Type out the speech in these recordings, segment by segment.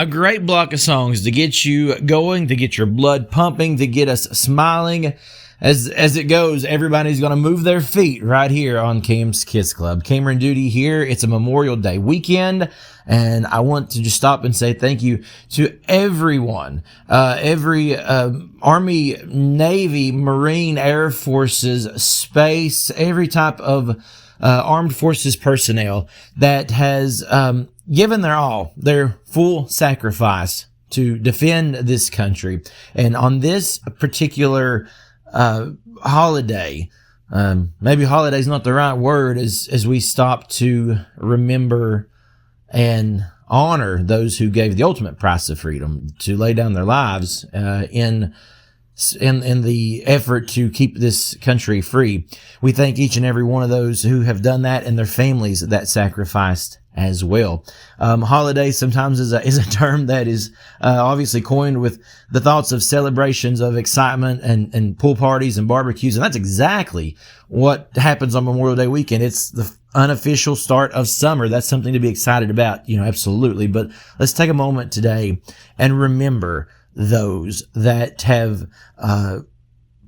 a great block of songs to get you going, to get your blood pumping, to get us smiling. As it goes, everybody's going to move their feet right here on Cam's Kiss Club. Cameron Duty here. It's a Memorial Day weekend, and I want to just stop and say thank you to everyone, every Army, Navy, Marine, Air Forces, Space, every type of Armed Forces personnel that has given their all, their full sacrifice to defend this country. And on this particular holiday, maybe holiday is not the right word, as we stop to remember and honor those who gave the ultimate price of freedom, to lay down their lives in the effort to keep this country free. We thank each and every one of those who have done that, and their families that sacrificed as well. Holiday sometimes is a term that is obviously coined with the thoughts of celebrations, of excitement, and pool parties and barbecues, and that's exactly what happens on Memorial Day weekend. It's the unofficial start of summer. That's something to be excited about, absolutely. But let's take a moment today and remember those that have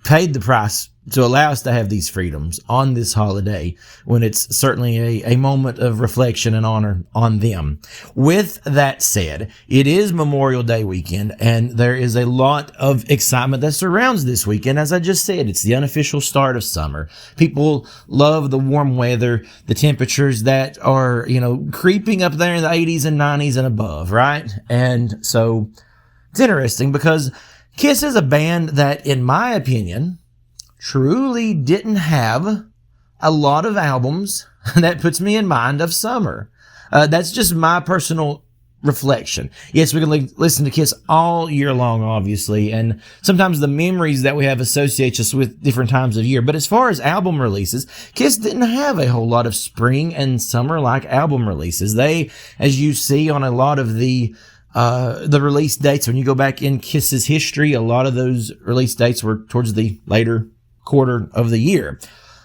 paid the price to allow us to have these freedoms on this holiday, when it's certainly a moment of reflection and honor on them. With that said, it is Memorial Day weekend, and there is a lot of excitement that surrounds this weekend. As I just said, it's the unofficial start of summer. People love the warm weather, the temperatures that are, creeping up there in the 80s and 90s and above, right? And so it's interesting because Kiss is a band that, in my opinion, truly didn't have a lot of albums that puts me in mind of summer. That's just my personal reflection. Yes, we can listen to Kiss all year long, obviously, and sometimes the memories that we have associate us with different times of year. But as far as album releases, Kiss didn't have a whole lot of spring and summer-like album releases. They, as you see on a lot of the release dates, when you go back in Kiss's history, a lot of those release dates were towards the later quarter of the year.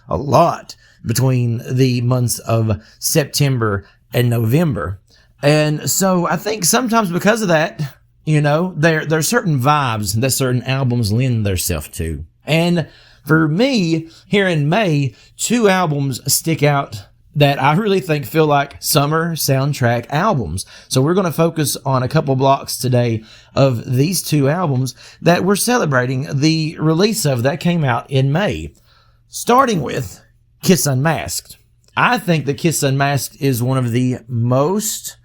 A lot between the months of September and November. And so I think sometimes because of that, there are certain vibes that certain albums lend themselves to. And for me, here in May, 2 albums stick out that I really think feel like summer soundtrack albums. So we're going to focus on a couple blocks today of these 2 albums that we're celebrating the release of, that came out in May. Starting with Kiss Unmasked. I think that Kiss Unmasked is one of the most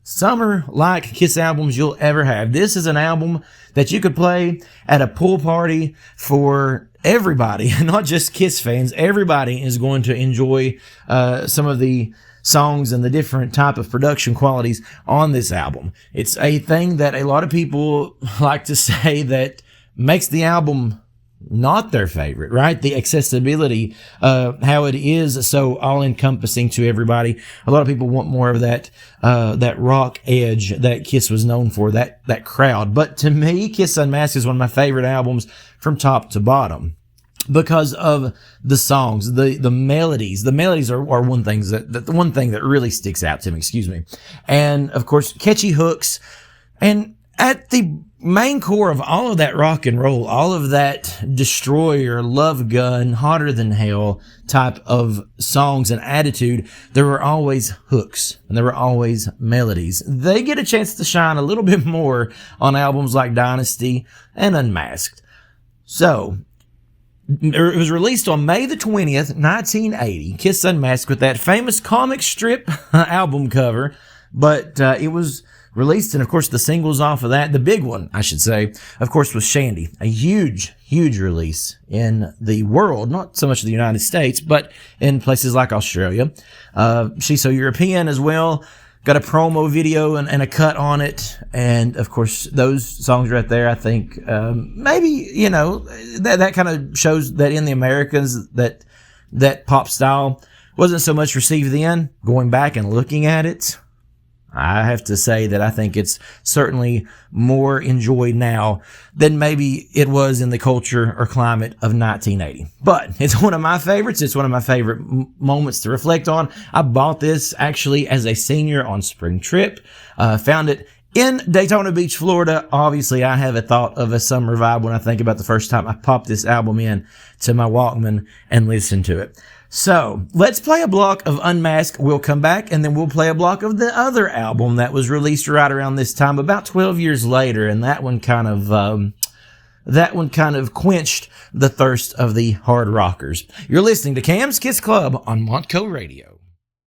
summer-like Kiss albums you'll ever have. This is an album that you could play at a pool party for everybody, not just Kiss fans. Everybody is going to enjoy some of the songs and the different type of production qualities on this album. It's a thing that a lot of people like to say that makes the album not their favorite, right? The accessibility, how it is so all-encompassing to everybody. A lot of people want more of that rock edge that Kiss was known for, that crowd. But to me, Kiss Unmasked is one of my favorite albums from top to bottom, because of the songs, the melodies. The melodies are one thing the one thing that really sticks out to me, and of course, catchy hooks. And at the main core of all of that rock and roll, all of that Destroyer, Love Gun, Hotter Than Hell type of songs and attitude, there were always hooks and there were always melodies. They get a chance to shine a little bit more on albums like Dynasty and Unmasked. So, it was released on May the 20th, 1980, Kiss Unmasked, with that famous comic strip album cover, but it was released, and of course the singles off of that, the big one, I should say, of course, was Shandy. A huge release in the world, not so much the United States, but in places like Australia. She's So European as well. Got a promo video and a cut on it. And of course, those songs right there, I think, maybe, that kind of shows that in the Americas, that pop style wasn't so much received then. Going back and looking at it, I have to say that I think it's certainly more enjoyed now than maybe it was in the culture or climate of 1980. But it's one of my favorites. It's one of my favorite moments to reflect on. I bought this actually as a senior on spring trip. Found it in Daytona Beach, Florida. Obviously, I have a thought of a summer vibe when I think about the first time I popped this album in to my Walkman and listened to it. So let's play a block of Unmasked. We'll come back and then we'll play a block of the other album that was released right around this time, about 12 years later. And that one kind of quenched the thirst of the hard rockers. You're listening to Cam's Kiss Club on Montco Radio.